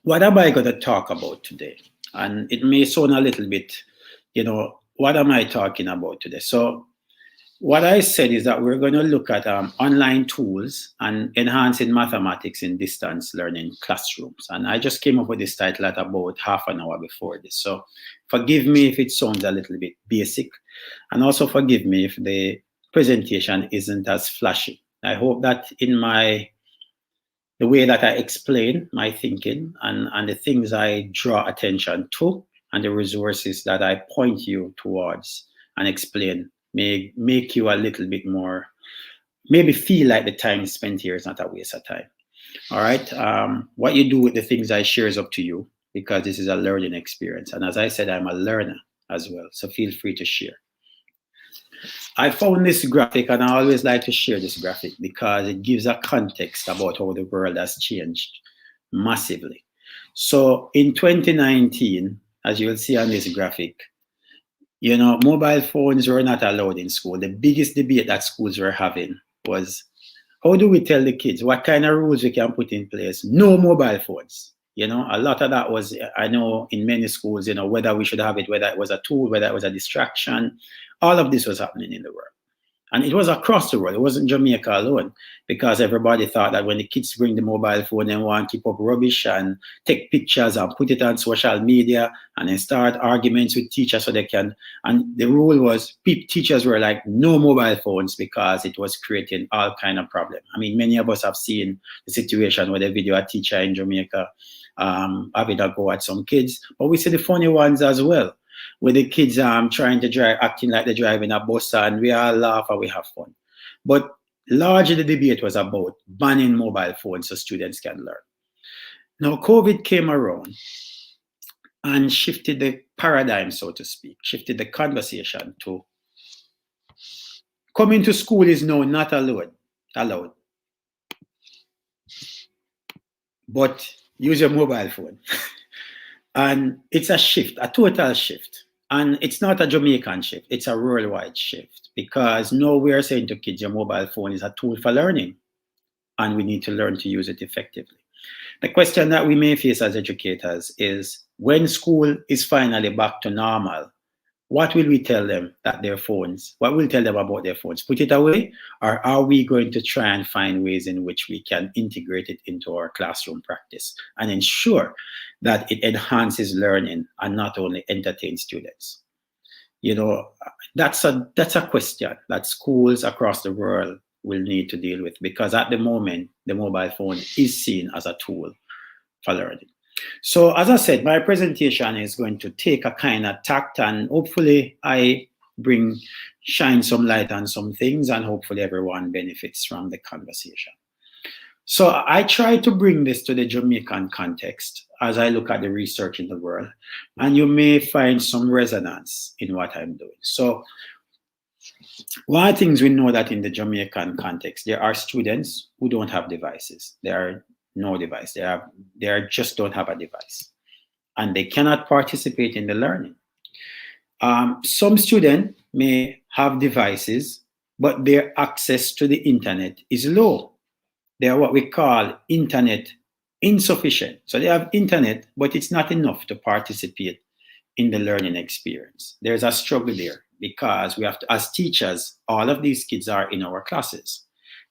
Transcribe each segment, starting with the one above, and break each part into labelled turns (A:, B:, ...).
A: what am I going to talk about today? And it may sound a little bit, what am I talking about today? So, what I said is that we're going to look at online tools and enhancing mathematics in distance learning classrooms. And I just came up with this title at about half an hour before this. So, forgive me if it sounds a little bit basic. And also forgive me if the presentation isn't as flashy. I hope that in the way that I explain my thinking and the things I draw attention to and the resources that I point you towards and explain may make you a little bit more, maybe feel like the time spent here is not a waste of time. All right. What you do with the things I share is up to you because this is a learning experience. And as I said, I'm a learner as well. So feel free to share. I found this graphic and I always like to share this graphic because it gives a context about how the world has changed massively. So in 2019, as you will see on this graphic, mobile phones were not allowed in school. The biggest debate that schools were having was, how do we tell the kids what kind of rules we can put in place? No mobile phones. A lot of that was, I know in many schools, whether we should have it, whether it was a tool, whether it was a distraction, all of this was happening in the world. And it was across the world. It wasn't Jamaica alone, because everybody thought that when the kids bring the mobile phone and want to keep up rubbish and take pictures and put it on social media and then start arguments with teachers so they can. And the rule was teachers were like, no mobile phones because it was creating all kind of problems. I mean, many of us have seen the situation where they video a teacher in Jamaica having a go at some kids, but we see the funny ones as well, with the kids trying to drive, acting like they're driving a bus, and we all laugh and we have fun. But largely the debate was about banning mobile phones so students can learn. Now, COVID came around and shifted the paradigm, so to speak, shifted the conversation to coming to school is now not allowed. But use your mobile phone. And it's a shift, a total shift. And it's not a Jamaican shift, it's a worldwide shift. Because now we are saying to kids, your mobile phone is a tool for learning. And we need to learn to use it effectively. The question that we may face as educators is, when school is finally back to normal, what will we tell them that their phones, what will we tell them about their phones? Put it away? Or are we going to try and find ways in which we can integrate it into our classroom practice and ensure that it enhances learning and not only entertains students? That's a question that schools across the world will need to deal with, because at the moment, the mobile phone is seen as a tool for learning. So as I said, my presentation is going to take a kind of tact, and hopefully I shine some light on some things, and hopefully everyone benefits from the conversation. So I try to bring this to the Jamaican context as I look at the research in the world, and you may find some resonance in what I'm doing. So one of the things we know that in the Jamaican context, there are students who don't have devices. There are no device. They just don't have a device, and they cannot participate in the learning. Some students may have devices, but their access to the internet is low. They are what we call internet insufficient. So they have internet, but it's not enough to participate in the learning experience. There's a struggle there, because we have to, as teachers, all of these kids are in our classes.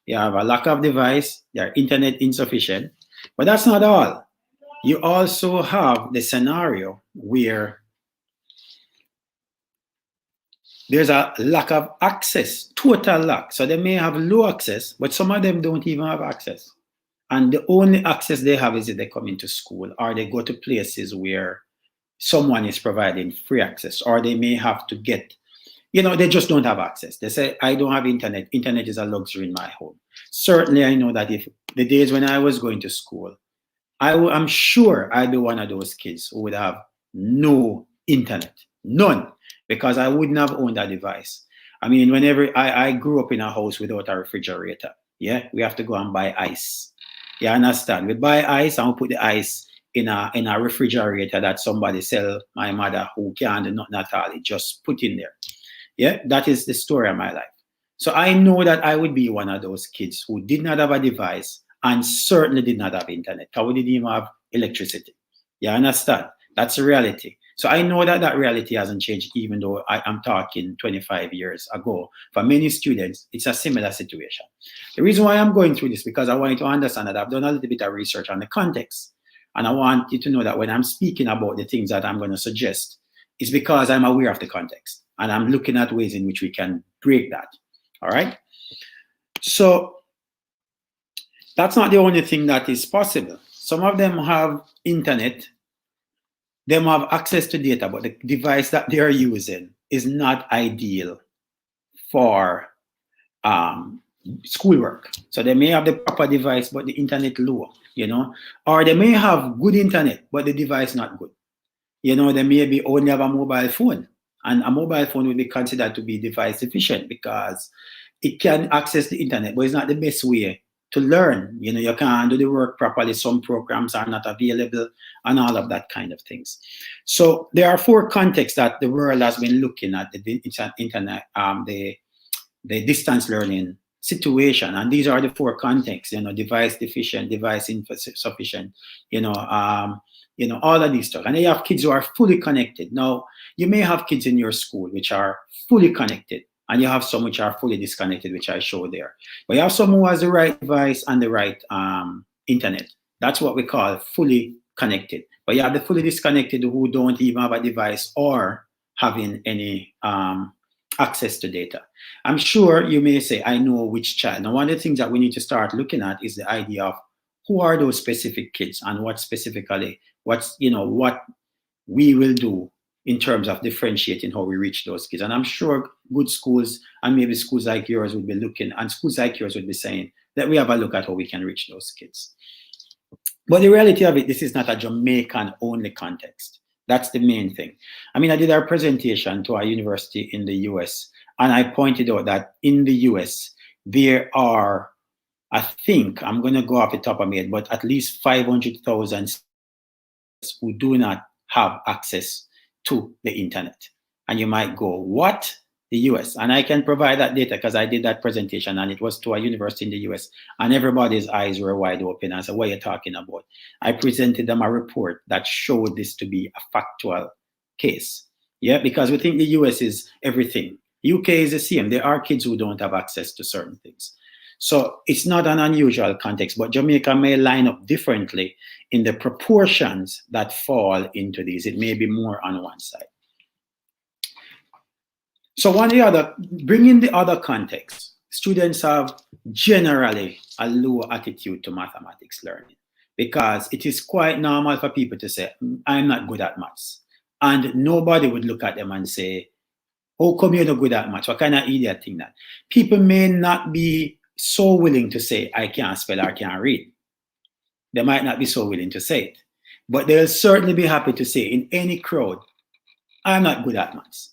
A: They have a lack of device, they're internet insufficient, but that's not all. You also have the scenario where there's a lack of access, total lack. So they may have low access, but some of them don't even have access. And the only access they have is if they come into school, or they go to places where someone is providing free access, or they may have to get, they just don't have access. They say, I don't have internet. Internet is a luxury in my home. Certainly, I know that if the days when I was going to school, I'm sure I'd be one of those kids who would have no internet, none, because I wouldn't have owned a device. I mean, whenever I grew up in a house without a refrigerator, we have to go and buy ice. You understand? We buy ice and we put the ice in a refrigerator that somebody sell my mother, who can't do nothing at all. It just put in there. That is the story of my life. So I know that I would be one of those kids who did not have a device and certainly did not have internet, because we didn't even have electricity. You understand? That's the reality. So I know that that reality hasn't changed, even though I am talking 25 years ago. For many students, it's a similar situation. The reason why I'm going through this, because I want you to understand that I've done a little bit of research on the context. And I want you to know that when I'm speaking about the things that I'm going to suggest, it's because I'm aware of the context. And I'm looking at ways in which we can break that. All right? So that's not the only thing that is possible. Some of them have internet. They have access to data, but the device that they are using is not ideal for schoolwork. So they may have the proper device, but the internet low, you know, or they may have good internet, but the device not good. You know, they maybe only have a mobile phone, and a mobile phone will be considered to be device efficient because it can access the internet, but it's not the best way to learn. You know, you can't do the work properly. Some programs are not available and all of that kind of things. So there are 4 contexts that the world has been looking at the internet, the distance learning situation. And these are the 4 contexts, you know, device deficient, device insufficient, you know, all of these stuff. And you have kids who are fully connected. Now, you may have kids in your school which are fully connected, and you have some which are fully disconnected, which I show there. But you have some who has the right device and the right internet. That's what we call fully connected. But you have the fully disconnected who don't even have a device or having any access to data. I'm sure you may say, I know which child. Now, one of the things that we need to start looking at is the idea of who are those specific kids and what specifically, what we will do in terms of differentiating how we reach those kids. And I'm sure good schools and maybe schools like yours would be looking, and schools like yours would be saying that we have a look at how we can reach those kids. But the reality of it, this is not a Jamaican only context. That's the main thing. I mean, I did a presentation to a university in the US, and I pointed out that in the US, there are, I think, I'm going to go off the top of my head, but at least 500,000 who do not have access to the internet. And you might go, what? The US? And I can provide that data because I did that presentation and it was to a university in the US, and everybody's eyes were wide open. I said, what are you talking about? I presented them a report that showed this to be a factual case. Yeah, because we think the US is everything. UK is the same. There are kids who don't have access to certain things. So it's not an unusual context, but Jamaica may line up differently in the proportions that fall into these. It may be more on one side. So bringing the other context, students have generally a low attitude to mathematics learning because it is quite normal for people to say, I'm not good at maths. And nobody would look at them and say, how come you're not good at maths? What kind of idiot thing that? People may not be so willing to say, I can't spell or can't read. They might not be so willing to say it. But they'll certainly be happy to say in any crowd, I'm not good at maths.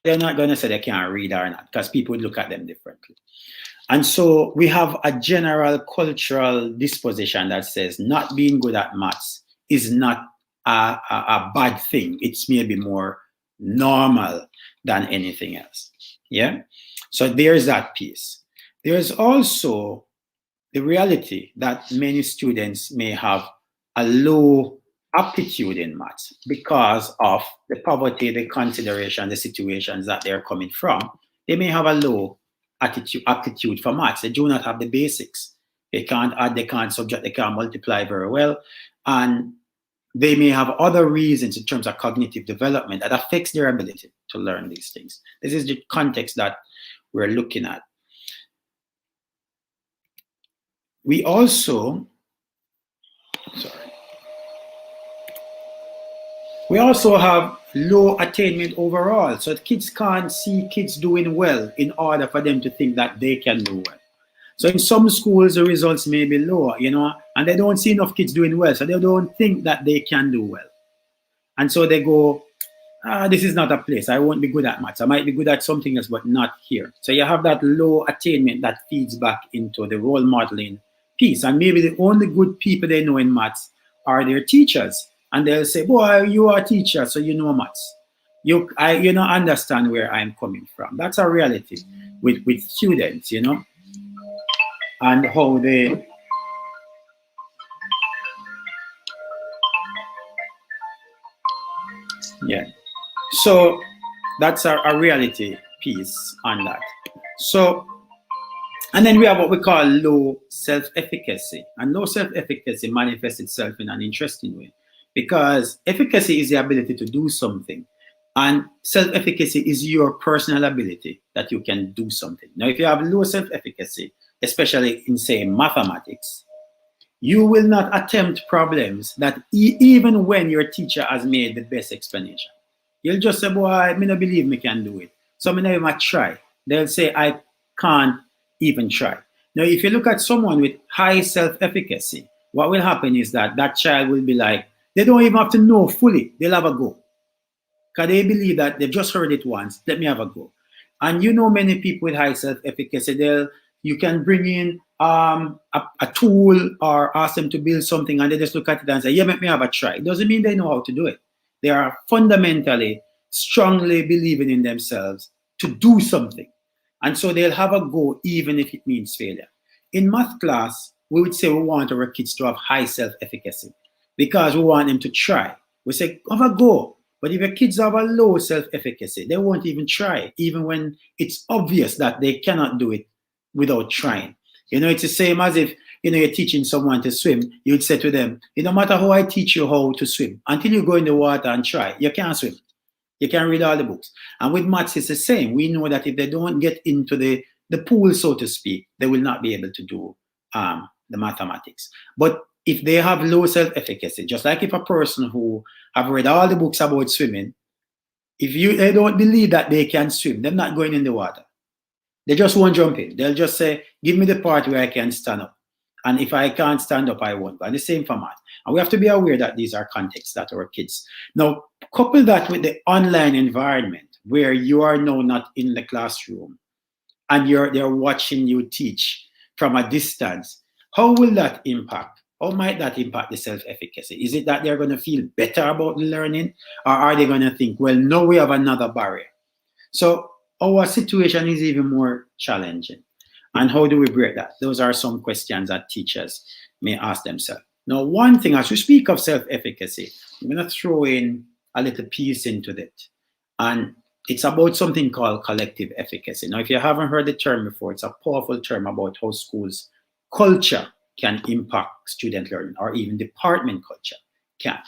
A: They're not going to say they can't read or not because people would look at them differently. And so we have a general cultural disposition that says not being good at maths is not a bad thing. It's maybe more normal than anything else. Yeah. So there's that piece. There's also the reality that many students may have a low aptitude in maths because of the poverty, the consideration, the situations that they're coming from. They may have a low aptitude for maths. They do not have the basics. They can't add, they can't subtract, they can't multiply very well. And they may have other reasons in terms of cognitive development that affects their ability to learn these things. This is the context that we're looking at. We also have low attainment overall. So kids can't see kids doing well in order for them to think that they can do well. So in some schools, the results may be lower, and they don't see enough kids doing well. So they don't think that they can do well. And so they go, this is not a place. I won't be good at maths. I might be good at something else, but not here. So you have that low attainment that feeds back into the role modeling piece. And maybe the only good people they know in maths are their teachers. And they'll say, boy, you are a teacher, so you know maths. You don't understand where I'm coming from. That's a reality with students, and how they Yeah. So that's a reality piece on that. So, and then we have what we call low self-efficacy. And low self-efficacy manifests itself in an interesting way because efficacy is the ability to do something. And self-efficacy is your personal ability that you can do something. Now, if you have low self-efficacy, especially in, say, mathematics, you will not attempt problems that even when your teacher has made the best explanation. You'll just say, boy, I don't believe me can do it. So I never might try. They'll say, I can't even try. Now, if you look at someone with high self-efficacy, what will happen is that that child will be like, they don't even have to know fully. They'll have a go. Because they believe that they've just heard it once. Let me have a go. And you know many people with high self-efficacy, you can bring in a tool or ask them to build something and they just look at it and say, yeah, let me have a try. It doesn't mean they know how to do it. They are fundamentally, strongly believing in themselves to do something. And so they'll have a go even if it means failure. In math class, we would say we want our kids to have high self-efficacy because we want them to try. We say, have a go. But if your kids have a low self-efficacy, they won't even try, even when it's obvious that they cannot do it without trying. You know, it's the same as if, you know, you're teaching someone to swim. You'd say to them, no matter how I teach you how to swim, until you go in the water and try, you can't swim. You can read all the books. And with maths, it's the same. We know that if they don't get into the pool, so to speak, they will not be able to do the mathematics. But if they have low self-efficacy, just like if a person who have read all the books about swimming, if they don't believe that they can swim, they're not going in the water. They just won't jump in. They'll just say, give me the part where I can stand up. And if I can't stand up, I won't. And the same for math. And we have to be aware that these are contexts that our kids. Now, couple that with the online environment where you are now not in the classroom and they're watching you teach from a distance. How will that impact? How might that impact the self-efficacy? Is it that they're going to feel better about learning? Or are they going to think, well, now we have another barrier? So our situation is even more challenging. And how do we break that? Those are some questions that teachers may ask themselves. Now, one thing, as we speak of self-efficacy, I'm going to throw in a little piece into that. And it's about something called collective efficacy. Now, if you haven't heard the term before, it's a powerful term about how schools' culture can impact student learning, or even department culture can.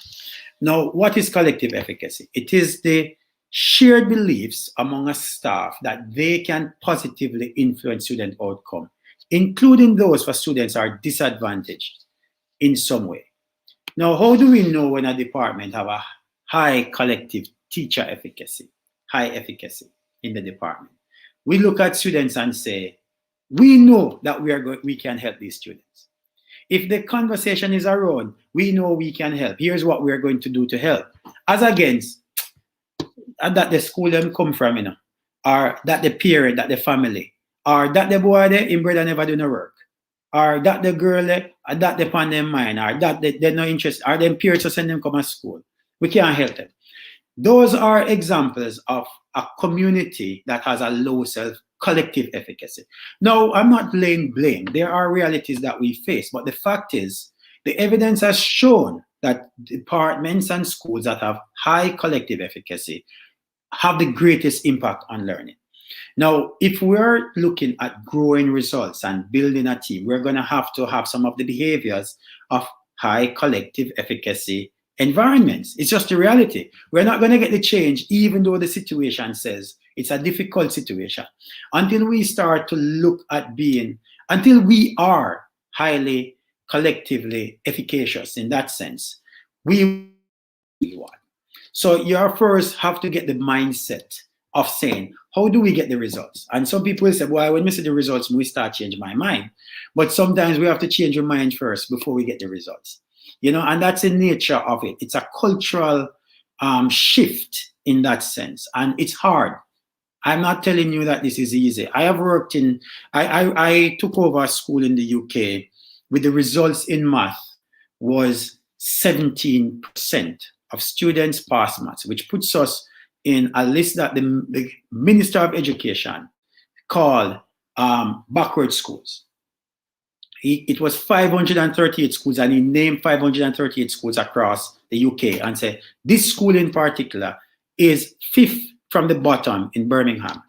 A: Now, what is collective efficacy? It is the shared beliefs among a staff that they can positively influence student outcome, including those for students who are disadvantaged in some way. Now, how do we know when a department have a high collective teacher efficacy, high efficacy in the department? We look at students and say, we know that we can help these students. If the conversation is around, we know we can help. Here's what we're going to do to help. As against that the school them come from, you know, or that the parent, that the family, or that the boy there in brother never do no work, or that the girl there, or that they pan them mind, or that they're not interested, or them peers to send them come to school. We can't help them. Those are examples of a community that has a low collective efficacy. Now, I'm not laying blame. There are realities that we face, but the fact is, the evidence has shown that departments and schools that have high collective efficacy have the greatest impact on learning. Now, if we're looking at growing results and building a team, we're going to have some of the behaviors of high collective efficacy environments. It's just the reality. We're not going to get the change, even though the situation says it's a difficult situation, until we start to look at until we are highly collectively efficacious in that sense. We want. So you first have to get the mindset of saying, how do we get the results? And some people say, well, when we see the results, we start changing my mind. But sometimes we have to change your mind first before we get the results. You know, and that's the nature of it. It's a cultural shift in that sense. And it's hard. I'm not telling you that this is easy. I have worked I took over a school in the UK with the results in math was 17% of students pass maths, which puts us in a list that the Minister of Education called backward schools. It was 538 schools, and he named 538 schools across the UK and said, this school in particular is fifth from the bottom in Birmingham.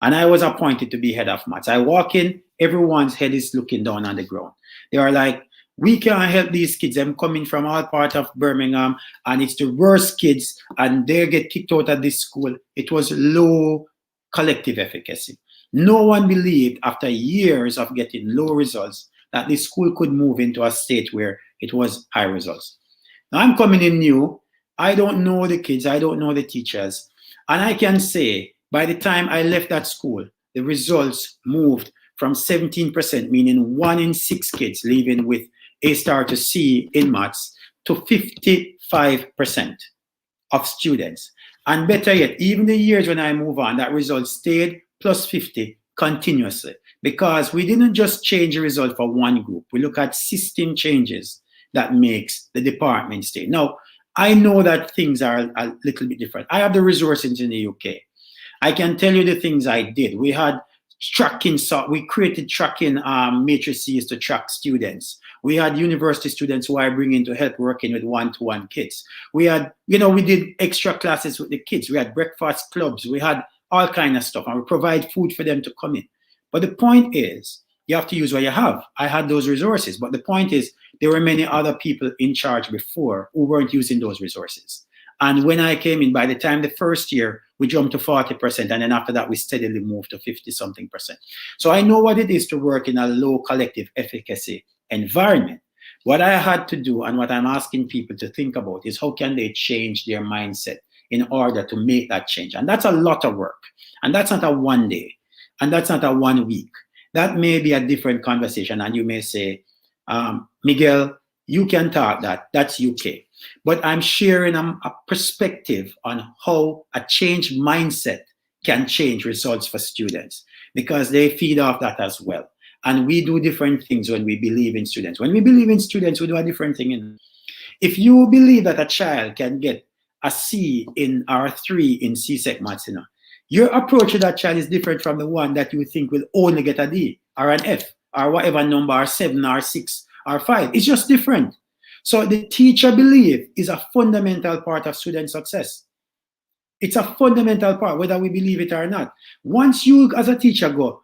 A: And I was appointed to be head of maths. I walk in, everyone's head is looking down on the ground. They are like, we can't help these kids. I'm coming from all part of Birmingham, and it's the worst kids, and they get kicked out of this school. It was low collective efficacy. No one believed, after years of getting low results, that this school could move into a state where it was high results. Now I'm coming in new. I don't know the kids. I don't know the teachers. And I can say, by the time I left that school, the results moved from 17%, meaning 1 in 6 kids leaving with A star to C in maths, to 55% of students. And better yet, even the years when I move on, that result stayed plus 50 continuously, because we didn't just change the result for one group. We look at system changes that makes the department stay. Now, I know that things are a little bit different. I have the resources in the UK. I can tell you the things I did. We had tracking, so we created tracking matrices to track students. We had university students who I bring in to help working with one-to-one kids. We had, we did extra classes with the kids. We had breakfast clubs. We had all kind of stuff, and we provide food for them to come in. But the point is, you have to use what you have. I had those resources, but the point is, there were many other people in charge before who weren't using those resources. And when I came in, by the time the first year, we jumped to 40%, and then after that, we steadily moved to 50-something%. So I know what it is to work in a low collective efficacy environment. What I had to do, and what I'm asking people to think about, is how can they change their mindset in order to make that change? And that's a lot of work. And that's not a one day. And that's not a 1 week. That may be a different conversation. And you may say, Miguel, you can talk that. That's UK. But I'm sharing a perspective on how a changed mindset can change results for students, because they feed off that as well. And we do different things when we believe in students. When we believe in students, we do a different thing. If you believe that a child can get a C in R3 in CSEC maths, your approach to that child is different from the one that you think will only get a D or an F or whatever number, or 7 or 6 or 5. It's just different. So the teacher belief is a fundamental part of student success. It's a fundamental part, whether we believe it or not. Once you as a teacher go,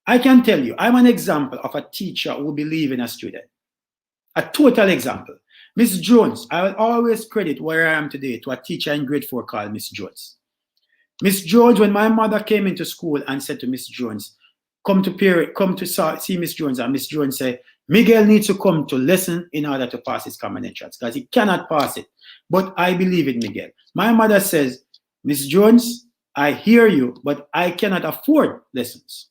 A: I can tell you, I'm an example of a teacher who believes in a student. A total example. Miss Jones, I will always credit where I am today to a teacher in grade 4 called Miss Jones. Miss Jones, when my mother came into school and said to Miss Jones, come to see Miss Jones, and Miss Jones said, Miguel needs to come to lesson in order to pass his common entrance, because he cannot pass it. But I believe in Miguel. My mother says, Miss Jones, I hear you, but I cannot afford lessons.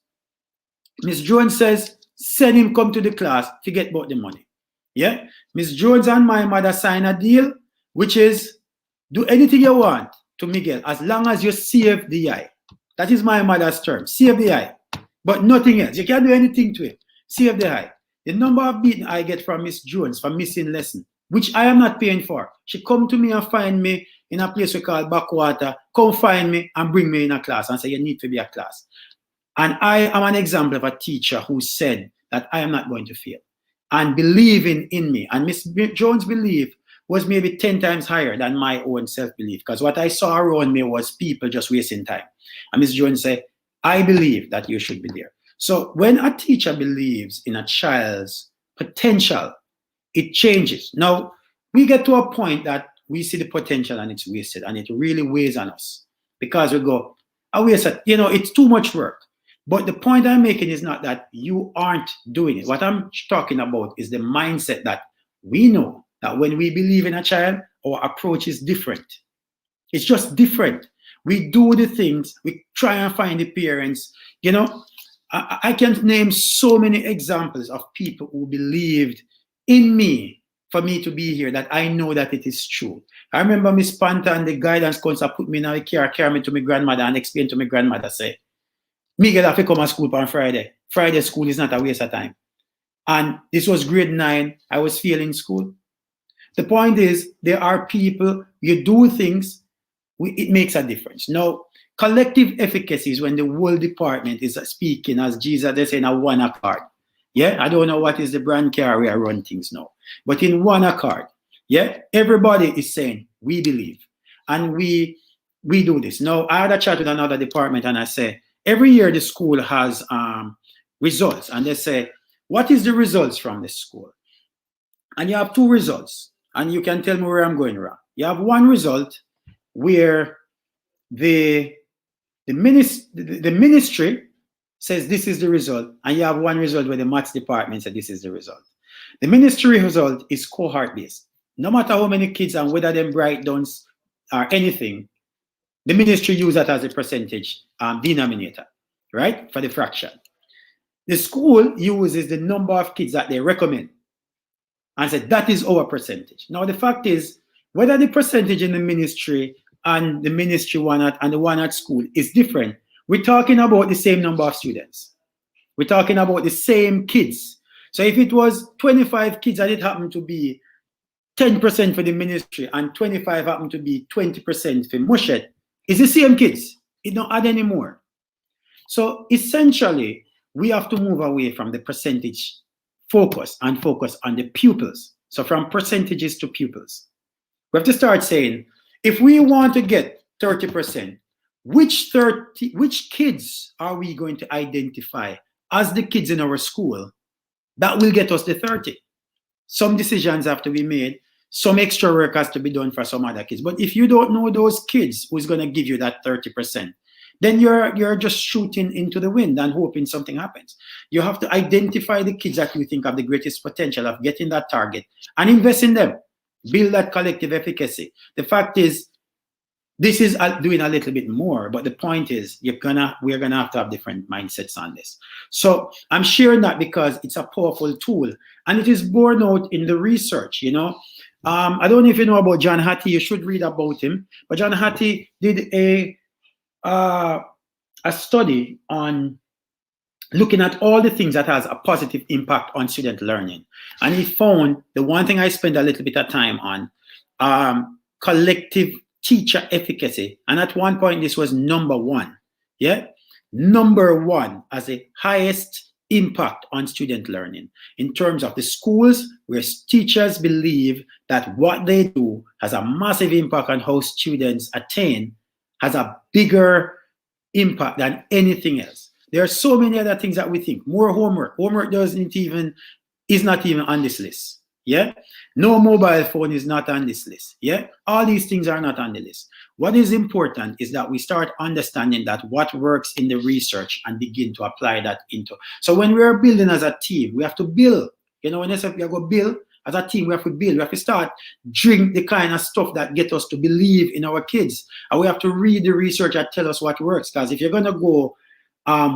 A: Miss Jones says, send him come to the class, forget about the money. Yeah? Miss Jones and my mother sign a deal, which is do anything you want to Miguel as long as you save the eye. That is my mother's term, save the eye. But nothing else. You can't do anything to it. Save the eye. The number of beating I get from Miss Jones for missing lesson, which I am not paying for. She come to me and find me in a place we call Backwater, come find me and bring me in a class and say, you need to be a class. And I am an example of a teacher who said that I am not going to fail and believing in me. And Miss Jones' belief was maybe 10 times higher than my own self-belief, because what I saw around me was people just wasting time. And Miss Jones said, I believe that you should be there. So when a teacher believes in a child's potential, it changes. Now, we get to a point that we see the potential and it's wasted, and it really weighs on us, because we go, I wasted, it's too much work. But the point I'm making is not that you aren't doing it. What I'm talking about is the mindset that we know that when we believe in a child, our approach is different. It's just different. We do the things, we try and find the parents. I can name so many examples of people who believed in me for me to be here, that I know that it is true. I remember Miss Panta and the guidance counselor put me in a car, carry me to my grandmother, and explain to my grandmother, say, Miguel have to come to school on Friday. Friday school is not a waste of time. And this was grade 9. I was failing school. The point is, there are people, you do things, it makes a difference. Now, collective efficacy is when the whole department is speaking, as Jesus, they say, in a one accord. Yeah, I don't know what is the brand car we are run things now. But in one accord, yeah, everybody is saying, we believe. And we do this. Now, I had a chat with another department and I say, every year the school has results. And they say, what is the results from the school? And you have two results. And you can tell me where I'm going wrong. You have one result where the ministry says this is the result, and you have one result where the maths department says this is the result. The ministry result is cohort based. No matter how many kids and whether them bright downs or anything, the ministry use that as a percentage denominator, right, for the fraction. The school uses the number of kids that they recommend and said that is our percentage. Now the fact is, whether the percentage in the ministry and the ministry one and the one at school is different, we're talking about the same number of students. We're talking about the same kids. So if it was 25 kids and it happened to be 10% for the ministry and 25 happened to be 20% for Mushet, it's the same kids. It don't add any more. So essentially, we have to move away from the percentage focus and focus on the pupils. So from percentages to pupils. We have to start saying, if we want to get 30%, which kids are we going to identify as the kids in our school that will get us the 30? Some decisions have to be made. Some extra work has to be done for some other kids. But if you don't know those kids who's going to give you that 30%, then you're just shooting into the wind and hoping something happens. You have to identify the kids that you think have the greatest potential of getting that target and invest in them. Build that collective efficacy. The fact is, this is doing a little bit more, but the point is, we're gonna have to have different mindsets on this. So I'm sharing that because it's a powerful tool, and it is borne out in the research. You know, I don't know if you know about John Hattie. You should read about him. But John Hattie did a study on looking at all the things that has a positive impact on student learning, and he found the one thing I spend a little bit of time on, collective teacher efficacy. And at one point, this was number one. Yeah, number one as the highest impact on student learning in terms of the schools where teachers believe that what they do has a massive impact on how students attain, has a bigger impact than anything else. There are so many other things that we think. More homework. Homework is not even on this list. Yeah, no mobile phone is not on this list. Yeah, all these things are not on the list. What is important is that we start understanding that what works in the research and begin to apply that into. So when we're building as a team, we have to build. You know, when I say we go build as a team, we have to build. We have to start drink the kind of stuff that get us to believe in our kids, and we have to read the research that tell us what works. Because if you're gonna go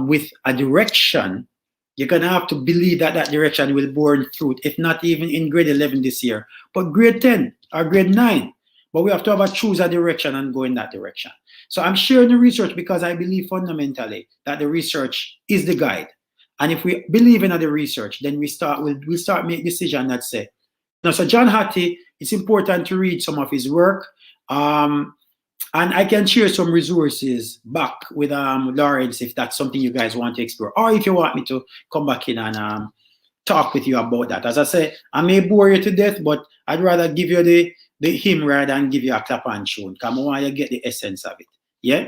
A: with a direction, you're going to have to believe that that direction will bear fruit, if not even in grade 11 this year, but grade 10 or grade 9. But we have to choose a direction and go in that direction. So I'm sharing the research because I believe fundamentally that the research is the guide. And if we believe in the research, then we'll start make decisions that say, no, so John Hattie, it's important to read some of his work. And I can share some resources back with Lawrence if that's something you guys want to explore, or if you want me to come back in and talk with you about that. As I say, I may bore you to death, but I'd rather give you the hymn rather than give you a clap and tune. Come on, you get the essence of it. Yeah?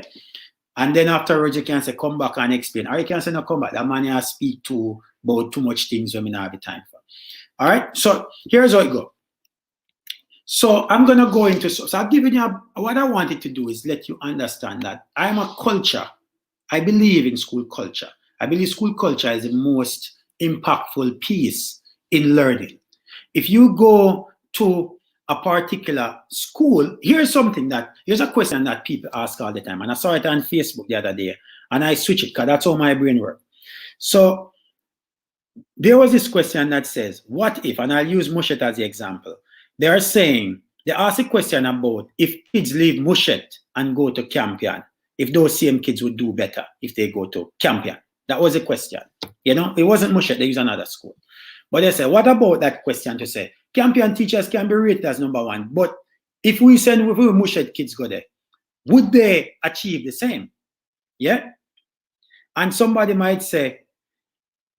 A: And then afterwards, you can say, come back and explain. Or you can say, no, come back. That man I speak to about too much things when we don't have the time for. All right? So here's how it goes. So I'm going to go into, so I've given you, what I wanted to do is let you understand that I'm a culture. I believe in school culture. I believe school culture is the most impactful piece in learning. If you go to a particular school, here's a question that people ask all the time. And I saw it on Facebook the other day, and I switched it because that's how my brain works. So there was this question that says, what if, and I'll use Mushet as the example. They are saying, they ask a question about if kids leave Mushet and go to Campion, if those same kids would do better if they go to Campion. That was a question. You know, it wasn't Mushet, they use another school. But they say, what about that question to say, Campion teachers can be rated as number one, but if we send Mushet kids go there, would they achieve the same? Yeah? And somebody might say,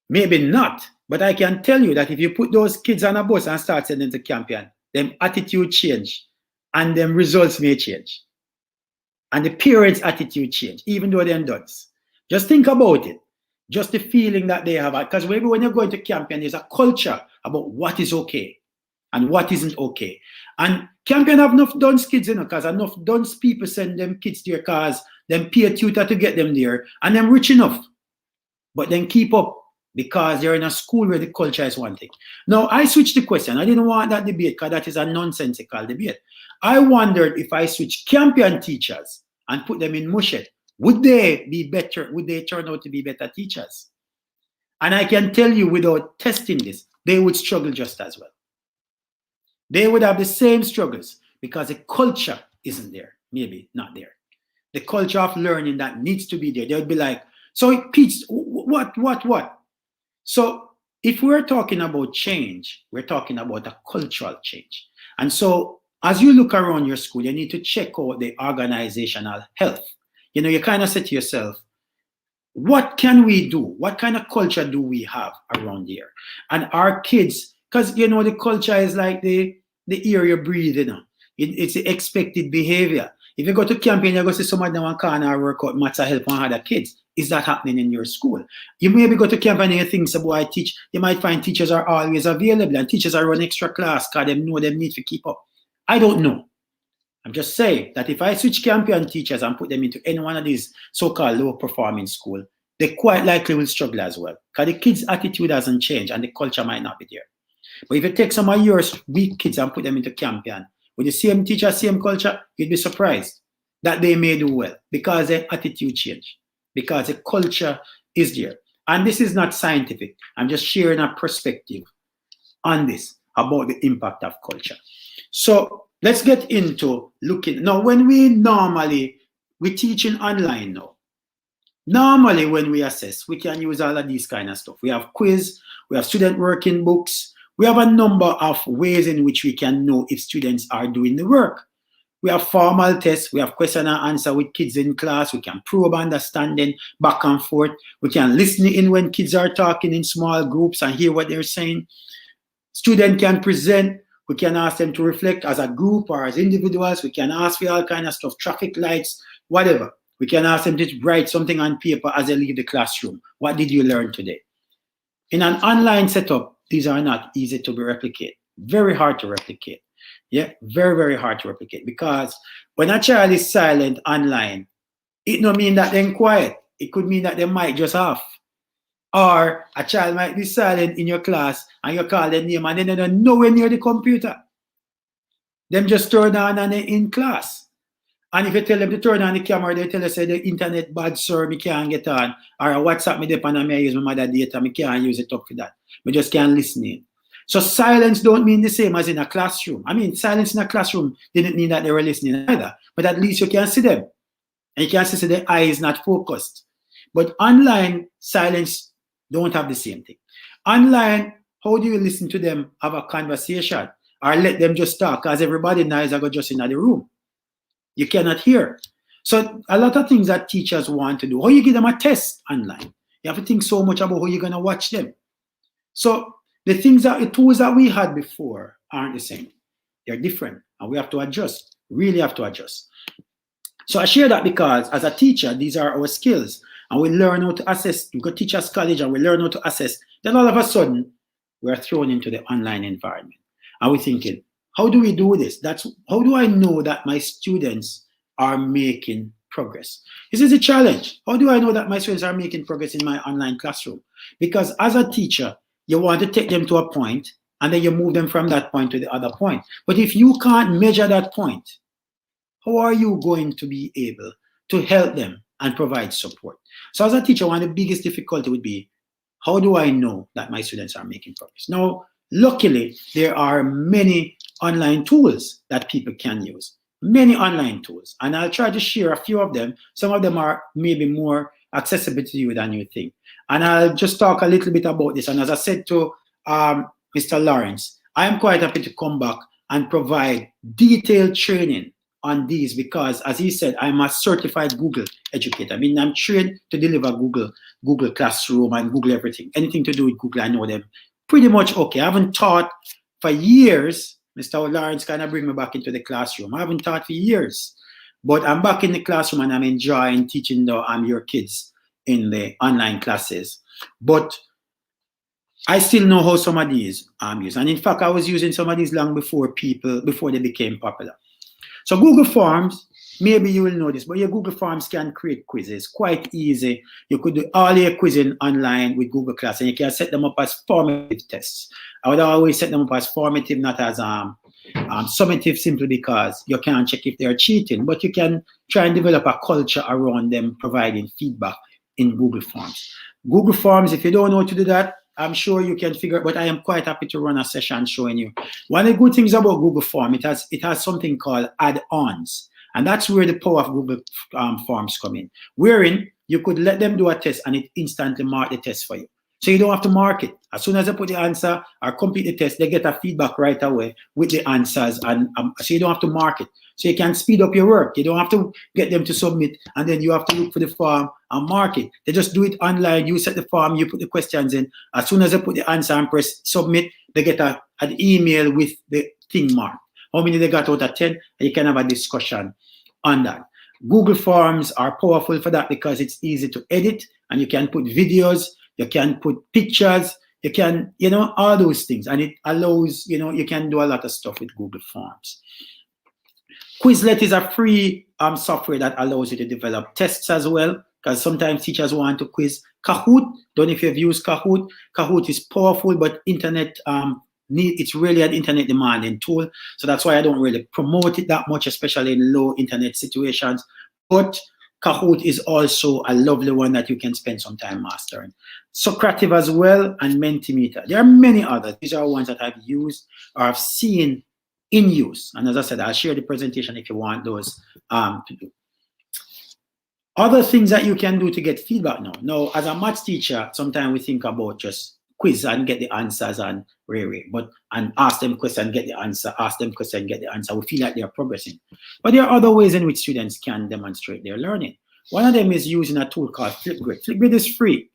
A: maybe not, But I can tell you that if you put those kids on a bus and start sending them to campion, them attitude change and them results may change. And the parents' attitude change, even though they're adults. Just think about it. Just the feeling that they have. Because maybe when you're going to campion, there's a culture about what is okay and what isn't okay. And campion have enough dunce kids, because enough dunce people send them kids to their cars, them pay a tutor to get them there, and them rich enough. But then keep up because they're in a school where the culture is one thing. Now, I switched the question. I didn't want that debate because that is a nonsensical debate. I wondered if I switch campion teachers and put them in Mushet, would they be better? Would they turn out to be better teachers? And I can tell you without testing this, they would struggle just as well. They would have the same struggles because the culture isn't there, maybe not there. The culture of learning that needs to be there. They would be like, so Pete, what? So if we're talking about change, we're talking about a cultural change. And so as you look around your school, you need to check out the organizational health. You kind of say to yourself, what can we do? What kind of culture do we have around here? And our kids, because the culture is like the air you breathe, it's the expected behavior. If you go to camping, you go see somebody in one corner work out maths or help one other kids. Is that happening in your school? You maybe go to camp and you think, so boy, I teach. You might find teachers are always available and teachers are running extra class because they know they need to keep up. I don't know. I'm just saying that if I switch campion teachers and put them into any one of these so-called low-performing school, they quite likely will struggle as well because the kids' attitude hasn't changed and the culture might not be there. But if you take some of your weak kids and put them into campion with the same teacher, same culture, you'd be surprised that they may do well because their attitude change, because the culture is there. And this is not scientific. I'm just sharing a perspective on this about the impact of culture. So let's get into looking. Now, when we're teaching online now. Normally, when we assess, we can use all of these kind of stuff. We have quiz, we have student working books. We have a number of ways in which we can know if students are doing the work. We have formal tests. We have question and answer with kids in class. We can probe understanding back and forth. We can listen in when kids are talking in small groups and hear what they're saying. Student can present. We can ask them to reflect as a group or as individuals. We can ask for all kind of stuff, traffic lights, whatever. We can ask them to write something on paper as they leave the classroom. What did you learn today? In an online setup, these are not easy to be replicated. Very hard to replicate. Yeah, very, very hard to replicate because when a child is silent online, it don't mean that they're quiet. It could mean that they might just off. Or a child might be silent in your class and you call their name and then they're nowhere near the computer. Them just turn on and they're in class. And if you tell them to turn on the camera, they tell us, say, the internet bad, sir, me can't get on. Or a WhatsApp me depend on me, I use my mother data, me can't use it up for that. Me just can't listen in. So silence don't mean the same as in a classroom. I mean, silence in a classroom didn't mean that they were listening either. But at least you can see them. And you can see their eye is not focused. But online, silence don't have the same thing. Online, how do you listen to them have a conversation? Or let them just talk because everybody knows I go just in the room. You cannot hear. So a lot of things that teachers want to do. How you give them a test online? You have to think so much about how you're going to watch them. So the tools that we had before aren't the same. They're different. And we have to adjust. Really have to adjust. So I share that because as a teacher, these are our skills. And we learn how to assess. We go to teachers college and we learn how to assess. Then all of a sudden, we're thrown into the online environment. And we're thinking, how do we do this? How do I know that my students are making progress? This is a challenge. How do I know that my students are making progress in my online classroom? Because as a teacher, you want to take them to a point and then you move them from that point to the other point. But if you can't measure that point, how are you going to be able to help them and provide support? So as a teacher, one of the biggest difficulty would be, how do I know that my students are making progress? Now, luckily, there are many online tools that people can use. Many online tools. And I'll try to share a few of them. Some of them are maybe more accessible to you than you think. And I'll just talk a little bit about this. And as I said to Mr. Lawrence, I am quite happy to come back and provide detailed training on these because, as he said, I'm a certified Google educator. I mean, I'm trained to deliver Google Classroom and Google everything. Anything to do with Google, I know them pretty much okay. I haven't taught for years. Mr. Lawrence kind of bring me back into the classroom. I haven't taught for years, but I'm back in the classroom and I'm enjoying teaching your kids in the online classes. But I still know how some of these used. And in fact, I was using some of these long before they became popular. So Google Forms, maybe you will know this, but your Google Forms can create quizzes. Quite easy. You could do all your quizzing online with Google Class, and you can set them up as formative tests. I would always set them up as formative, not as summative, simply because you can't check if they're cheating, but you can try and develop a culture around them providing feedback in Google Forms. Google Forms, if you don't know how to do that, I'm sure you can figure it, but I am quite happy to run a session showing you. One of the good things about Google Form, it has something called add-ons. And that's where the power of Google Forms come in. Wherein you could let them do a test and it instantly mark the test for you. So you don't have to mark it. As soon as they put the answer or complete the test, they get a feedback right away with the answers. And so you don't have to mark it. So you can speed up your work. You don't have to get them to submit and then you have to look for the form and mark it. They just do it online. You set the form, you put the questions in. As soon as they put the answer and press submit, they get an email with the thing marked. How many they got out of 10? And you can have a discussion on that. Google Forms are powerful for that because it's easy to edit and you can put videos, you can put pictures, you can, all those things. And it allows, you can do a lot of stuff with Google Forms. Quizlet is a free software that allows you to develop tests as well, because sometimes teachers want to quiz. Kahoot, don't know if you've used Kahoot. Kahoot is powerful, but it's really an internet demanding tool. So that's why I don't really promote it that much, especially in low internet situations. But Kahoot is also a lovely one that you can spend some time mastering. Socrative as well, and Mentimeter. There are many others. These are ones that I've used or I've seen in use. And as I said, I'll share the presentation if you want those to do. Other things that you can do to get feedback now. Now, as a maths teacher, sometimes we think about just quiz and get the answers and and ask them questions, get the answer, ask them questions, get the answer. We feel like they're progressing. But there are other ways in which students can demonstrate their learning. One of them is using a tool called Flipgrid. Flipgrid is free.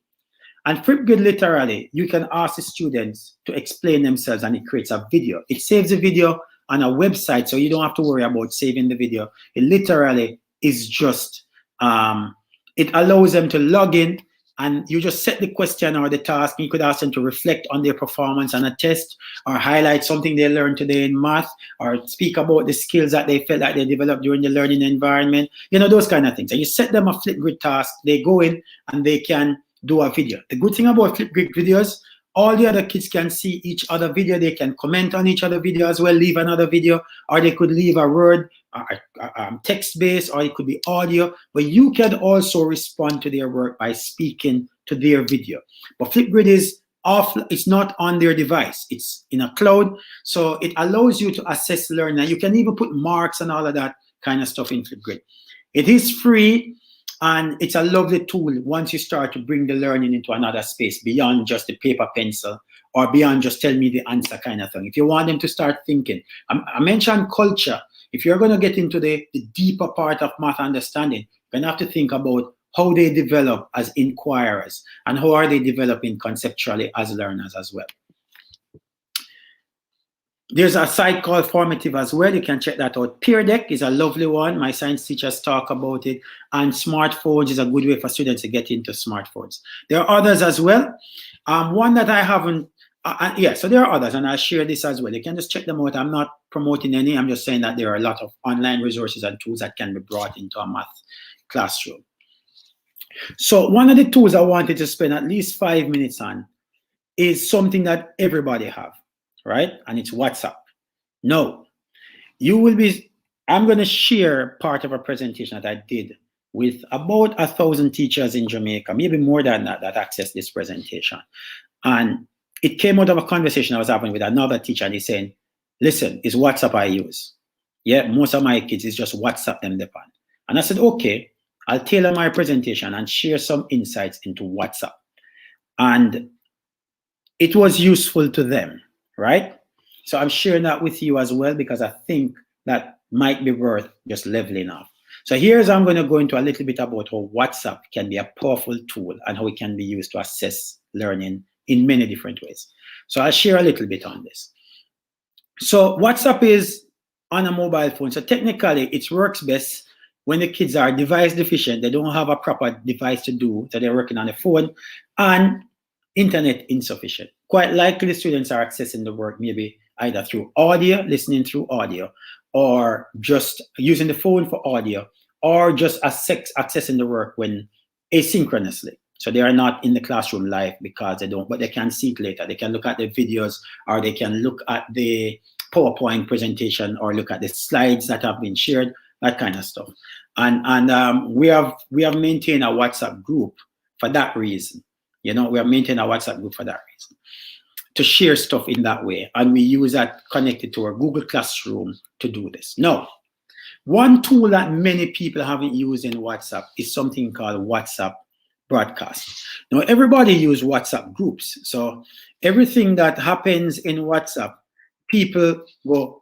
A: And Flipgrid, literally, you can ask the students to explain themselves and it creates a video. It saves the video on a website, so you don't have to worry about saving the video. It literally is just, it allows them to log in and you just set the question or the task. You could ask them to reflect on their performance on a test or highlight something they learned today in math or speak about the skills that they felt like they developed during the learning environment, those kind of things. And you set them a Flipgrid task, they go in and they can do a video. The good thing about Flipgrid videos, all the other kids can see each other video. They can comment on each other video as well, leave another video, or they could leave a word, text-based, or it could be audio. But you can also respond to their work by speaking to their video. But Flipgrid is off; it's not on their device. It's in a cloud, so it allows you to assess learning. You can even put marks and all of that kind of stuff in Flipgrid. It is free. And it's a lovely tool once you start to bring the learning into another space beyond just the paper pencil or beyond just tell me the answer kind of thing. If you want them to start thinking, I mentioned culture. If you're going to get into the deeper part of math understanding, you're going to have to think about how they develop as inquirers and how are they developing conceptually as learners as well. There's a site called Formative as well. You can check that out. Peer Deck is a lovely one. My science teachers talk about it. And smartphones is a good way for students to get into smartphones. There are others as well. One that I haven't, so there are others, and I'll share this as well. You can just check them out. I'm not promoting any. I'm just saying that there are a lot of online resources and tools that can be brought into a math classroom. So one of the tools I wanted to spend at least 5 minutes on is something that everybody have. Right? And it's WhatsApp. No, I'm going to share part of a presentation that I did with about 1,000 teachers in Jamaica, maybe more than that accessed this presentation. And it came out of a conversation I was having with another teacher, and he's saying, listen, it's WhatsApp I use. Yeah, most of my kids is just WhatsApp them depend. And I said, okay, I'll tailor my presentation and share some insights into WhatsApp. And it was useful to them. Right? So I'm sharing that with you as well because I think that might be worth just leveling off. So here's I'm going to go into a little bit about how WhatsApp can be a powerful tool and how it can be used to assess learning in many different ways. So I'll share a little bit on this. So WhatsApp is on a mobile phone. So technically it works best when the kids are device deficient. They don't have a proper device to do, so they're working on the phone, and internet insufficient. Quite likely the students are accessing the work maybe either through audio, listening through audio, or just using the phone for audio, or just accessing the work when asynchronously. So they are not in the classroom live because they don't, but they can see it later. They can look at the videos, or they can look at the PowerPoint presentation, or look at the slides that have been shared, that kind of stuff. And we have maintained a WhatsApp group for that reason. You know, we have maintained a WhatsApp group for that reason, to share stuff in that way. And we use that connected to our Google Classroom to do this. Now, one tool that many people haven't used in WhatsApp is something called WhatsApp broadcast. Now, everybody use WhatsApp groups. So everything that happens in WhatsApp, people go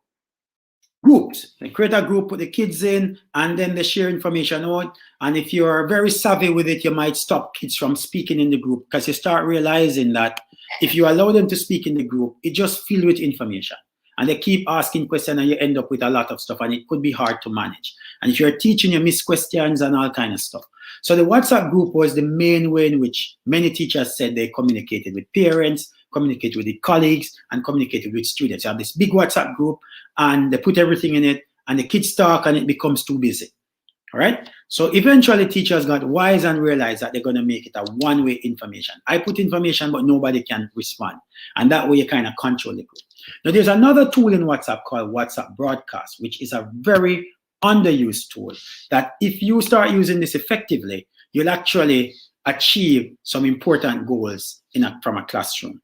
A: groups. They create a group, put the kids in, and then they share information out. And if you're very savvy with it, you might stop kids from speaking in the group, because you start realizing that if you allow them to speak in the group, it just fills with information. And they keep asking questions, and you end up with a lot of stuff, and it could be hard to manage. And if you're teaching, you miss questions and all kind of stuff. So the WhatsApp group was the main way in which many teachers said they communicated with parents, communicated with the colleagues, and communicated with students. You have this big WhatsApp group, and they put everything in it, and the kids talk, and it becomes too busy. All right. So eventually teachers got wise and realized that they're going to make it a one-way information. I put information, but nobody can respond. And that way you kind of control the group. Now there's another tool in WhatsApp called WhatsApp Broadcast, which is a very underused tool that if you start using this effectively, you'll actually achieve some important goals from a classroom.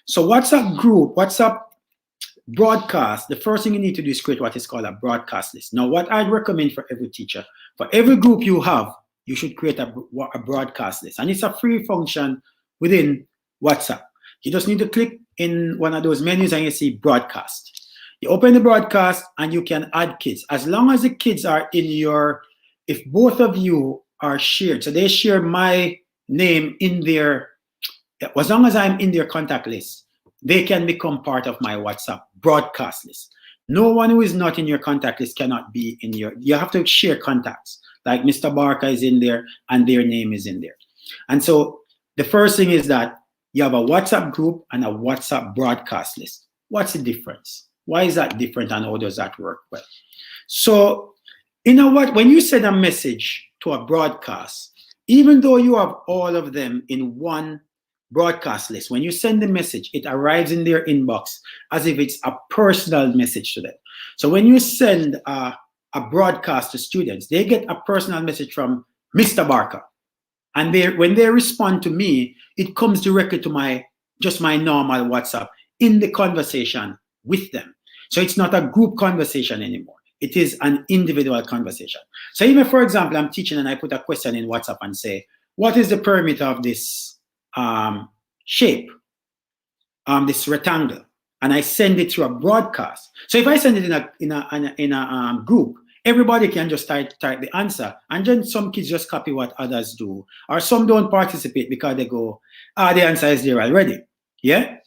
A: So WhatsApp broadcast, the first thing you need to do is create what is called a broadcast list. Now, what I'd recommend for every teacher, for every group you have, you should create a broadcast list. And it's a free function within WhatsApp. You just need to click in one of those menus and you see broadcast. You open the broadcast and you can add kids. As long as the kids are in your, if both of you are shared, so they share my name in their, as long as I'm in their contact list, they can become part of my WhatsApp broadcast list. No one who is not in your contact list cannot be in your, you have to share contacts. Like Mr. Barker is in there and their name is in there. And so the first thing is that you have a WhatsApp group and a WhatsApp broadcast list. What's the difference? Why is that different and how does that work well? So, you know what, when you send a message to a broadcast, even though you have all of them in one broadcast list, when you send the message, it arrives in their inbox as if it's a personal message to them. So when you send a broadcast to students, they get a personal message from Mr. Barker. And when they respond to me, it comes directly to my normal WhatsApp in the conversation with them. So it's not a group conversation anymore. It is an individual conversation. So even, for example, I'm teaching and I put a question in WhatsApp and say, what is the perimeter of this shape, this rectangle? And I send it through a broadcast. So if I send it in a group, everybody can just type the answer, and then some kids just copy what others do, or some don't participate because they go, the answer is there already. Yeah.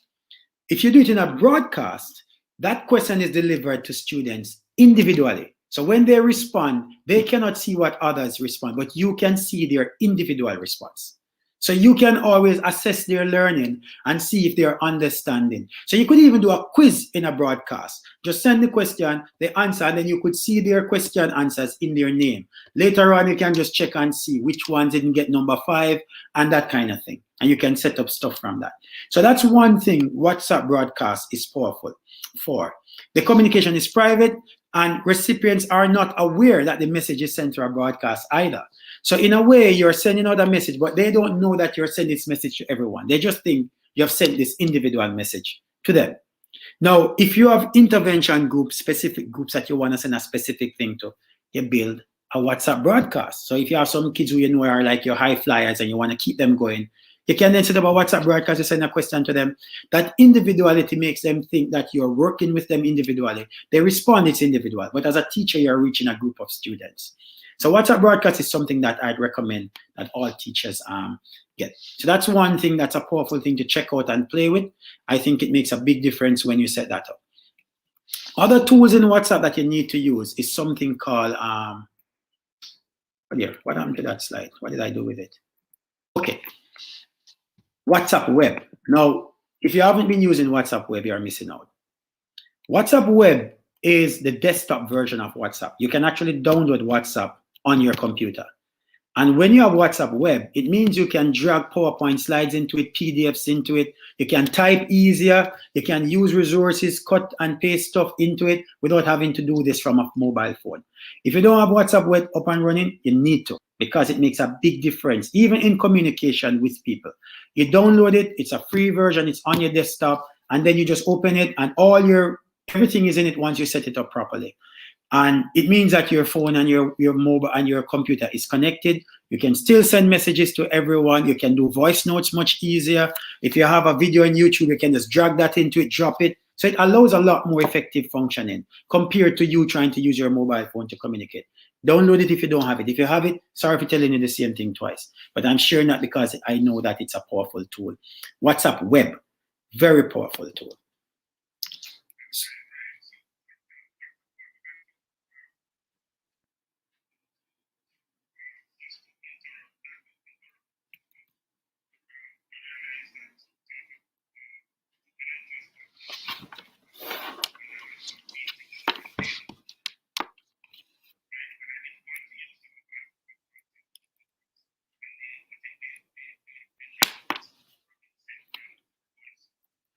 A: If you do it in a broadcast, that question is delivered to students individually. So when they respond, they cannot see what others respond, but you can see their individual response. So you can always assess their learning and see if they're understanding. So you could even do a quiz in a broadcast. Just send the question, the answer, and then you could see their question answers in their name. Later on, you can just check and see which ones didn't get number 5 and that kind of thing. And you can set up stuff from that. So that's one thing WhatsApp broadcast is powerful for. The communication is private and recipients are not aware that the message is sent to a broadcast either. So in a way, you're sending out a message, but they don't know that you're sending this message to everyone. They just think you have sent this individual message to them. Now, if you have intervention groups, specific groups that you want to send a specific thing to, you build a WhatsApp broadcast. So if you have some kids who you know are like your high flyers and you want to keep them going, You can then set up a WhatsApp broadcast, you send a question to them. That individuality makes them think that you're working with them individually. They respond, it's individual. But as a teacher, you're reaching a group of students. So WhatsApp broadcast is something that I'd recommend that all teachers get. So that's one thing, that's a powerful thing to check out and play with. I think it makes a big difference when you set that up. Other tools in WhatsApp that you need to use is something called, what happened to that slide? What did I do with it? Okay. WhatsApp Web. Now, if you haven't been using WhatsApp Web, you're missing out. WhatsApp Web is the desktop version of WhatsApp. You can actually download WhatsApp on your computer. And when you have WhatsApp Web, it means you can drag PowerPoint slides into it, PDFs into it. You can type easier. You can use resources, cut and paste stuff into it without having to do this from a mobile phone. If you don't have WhatsApp Web up and running, you need to, because it makes a big difference, even in communication with people. You download it, it's a free version, it's on your desktop, and then you just open it and everything is in it once you set it up properly. And it means that your phone and your mobile and your computer is connected. You can still send messages to everyone. You can do voice notes much easier. If you have a video on YouTube, you can just drag that into it, drop it. So it allows a lot more effective functioning compared to you trying to use your mobile phone to communicate. Download it if you don't have it. If you have it, sorry for telling you the same thing twice. But I'm sharing that because I know that it's a powerful tool. WhatsApp Web, very powerful tool.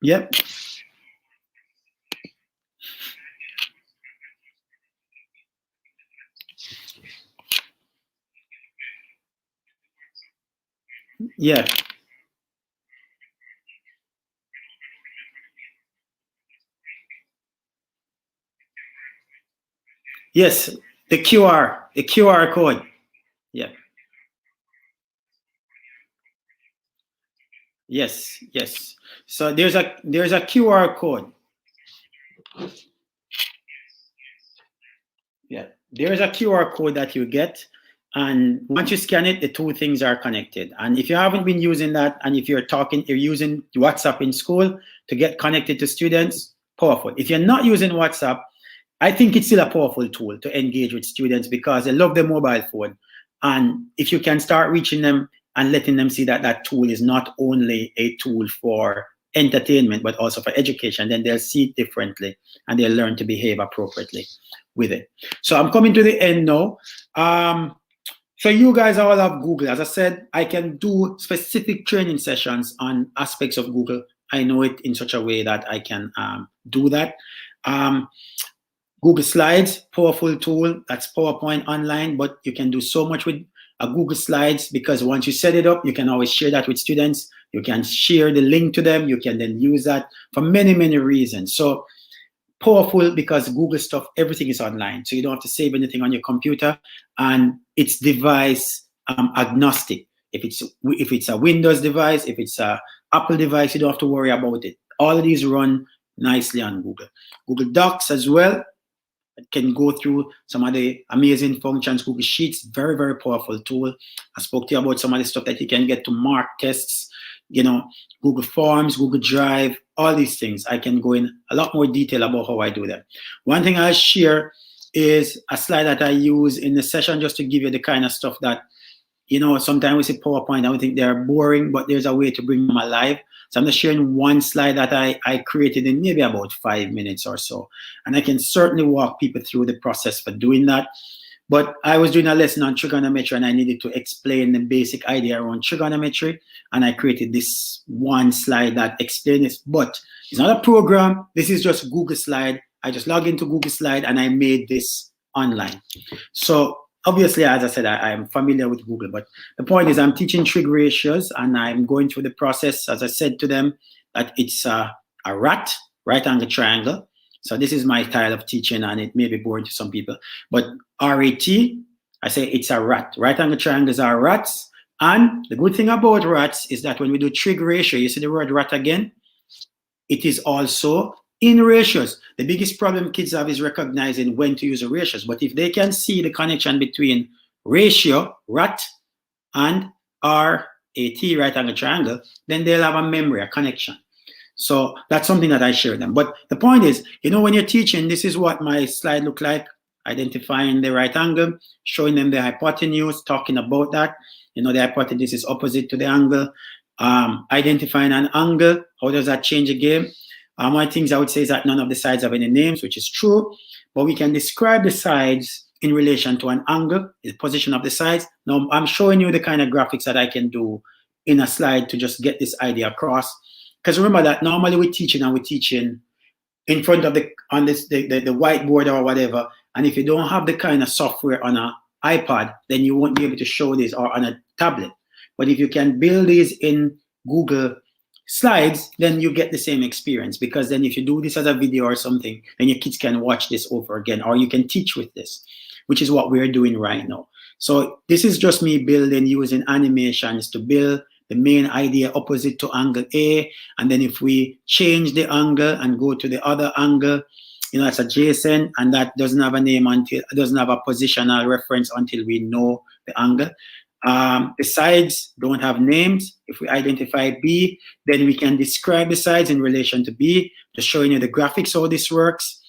A: Yep. Yeah. Yes, the QR code. Yeah. Yes, yes. So there's a QR code. Yeah, there is a QR code that you get, and once you scan it, the two things are connected. And if you haven't been using that, and if you're using WhatsApp in school to get connected to students, powerful. If you're not using WhatsApp, I think it's still a powerful tool to engage with students because they love the mobile phone. And if you can start reaching them and letting them see that that tool is not only a tool for entertainment, but also for education, then they'll see it differently and they'll learn to behave appropriately with it. So I'm coming to the end now. So you guys all have Google. As I said, I can do specific training sessions on aspects of Google. I know it in such a way that I can do that. Google Slides, powerful tool. That's PowerPoint online, but you can do so much with Google Slides because once you set it up, you can always share that with students. You can share the link to them. You can then use that for many, many reasons. So powerful because Google stuff, everything is online. So you don't have to save anything on your computer, and it's device agnostic. If it's a Windows device, if it's a Apple device, you don't have to worry about it. All of these run nicely on Google. Google Docs as well. It can go through some of the amazing functions. Google Sheets, very, very powerful tool. I spoke to you about some of the stuff that you can get to mark tests, Google Forms, Google Drive, all these things. I can go in a lot more detail about how I do them. One thing I'll share is a slide that I use in the session just to give you the kind of stuff that, sometimes we see PowerPoint and we think they're boring, but there's a way to bring them alive. So I'm just sharing one slide that I created in maybe about 5 minutes or so. And I can certainly walk people through the process for doing that. But I was doing a lesson on trigonometry and I needed to explain the basic idea around trigonometry. And I created this one slide that explains this. But it's not a program. This is just Google Slide. I just log into Google Slide and I made this online. So obviously, as I said, I am familiar with Google, but the point is I'm teaching trig ratios and I'm going through the process, as I said to them, that it's a right angle triangle. So this is my style of teaching and it may be boring to some people, but RAT, I say it's a rat. Right angle triangles are rats. And the good thing about rats is that when we do trig ratio, you see the word rat again, it is also in ratios. The biggest problem kids have is recognizing when to use the ratios. But if they can see the connection between ratio, rat, and RAT, right angle triangle, then they'll have a memory, a connection. So that's something that I share with them. But the point is, you know, when you're teaching, this is what my slide look like: identifying the right angle, showing them the hypotenuse, talking about that. You know, the hypotenuse is opposite to the angle. Identifying an angle, how does that change the game? One of the things I would say is that none of the sides have any names, which is true, but we can describe the sides in relation to an angle, the position of the sides. Now, I'm showing you the kind of graphics that I can do in a slide to just get this idea across. Because remember that normally we're teaching in front of the whiteboard or whatever, and if you don't have the kind of software on an iPad, then you won't be able to show this, or on a tablet. But if you can build these in Google Slides, then you get the same experience, because then if you do this as a video or something, then your kids can watch this over again, or you can teach with this, which is what we're doing right now. So this is just me building using animations to build the main idea opposite to angle A. And then if we change the angle and go to the other angle, you know, that's adjacent, and that doesn't have a name until, it doesn't have a positional reference until we know the angle. The sides don't have names. If we identify B, then we can describe the sides in relation to B, just showing you the graphics how this works.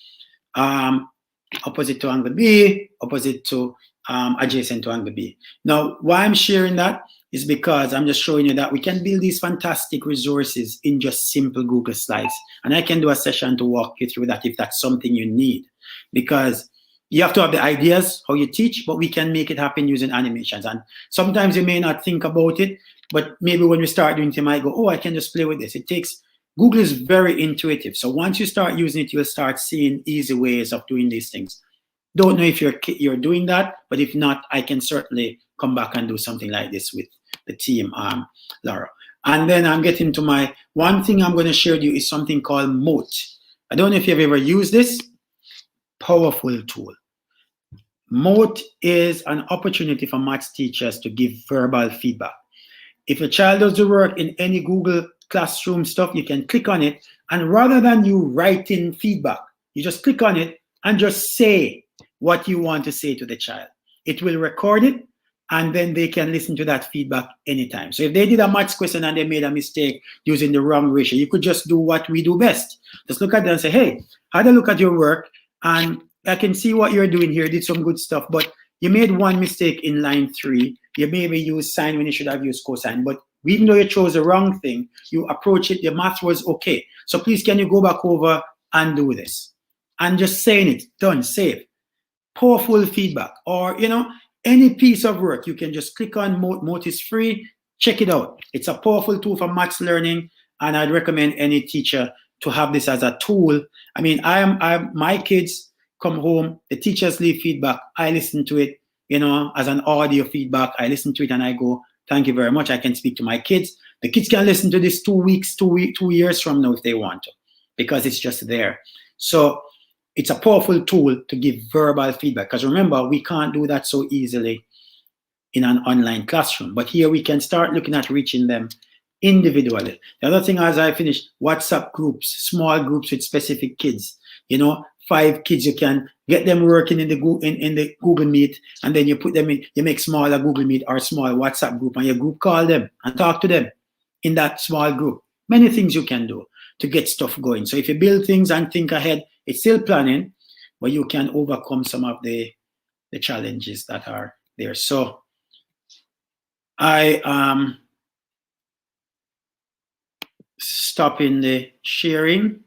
A: Opposite to angle B, opposite to adjacent to angle B. Now, why I'm sharing that is because I'm just showing you that we can build these fantastic resources in just simple Google Slides. And I can do a session to walk you through that if that's something you need. Because you have to have the ideas how you teach, but we can make it happen using animations. And sometimes you may not think about it, but maybe when we start doing it, you might go, oh, I can just play with this. Google is very intuitive. So once you start using it, you'll start seeing easy ways of doing these things. Don't know if you're doing that, but if not, I can certainly come back and do something like this with the team, Laura. And then I'm getting to one thing I'm going to share with you is something called Moat. I don't know if you've ever used this. Powerful tool. Moat is an opportunity for maths teachers to give verbal feedback. If a child does the work in any Google Classroom stuff, you can click on it, and rather than you writing feedback, you just click on it and just say what you want to say to the child. It will record it, and then they can listen to that feedback anytime. So if they did a maths question and they made a mistake using the wrong ratio, you could just do what we do best. Just look at them and say, hey, I had a look at your work, and I can see what you're doing here. You did some good stuff, but you made one mistake in line 3. You maybe used sine when you should have used cosine, but even though you chose the wrong thing, you approach it, your math was okay. So please, can you go back over and do this? And just saying it, done, save. Powerful feedback. Or, you know, any piece of work, you can just click on Moat is free, check it out. It's a powerful tool for maths learning, and I'd recommend any teacher to have this as a tool. I mean, my kids come home, the teachers leave feedback, I listen to it, you know, as an audio feedback. I listen to it and I go, thank you very much. I can speak to my kids. The kids can listen to this 2 years from now if they want to, because it's just there. So it's a powerful tool to give verbal feedback, because remember, we can't do that so easily in an online classroom. But here we can start looking at reaching them individually. The other thing, as I finish, WhatsApp groups, small groups with specific kids. You know, 5 kids, you can get them working in the Google Meet, and then you put them in, you make smaller Google Meet or small WhatsApp group, and your group call them and talk to them in that small group. Many things you can do to get stuff going. So if you build things and think ahead, it's still planning, but you can overcome some of the challenges that are there. So I am stopping the sharing.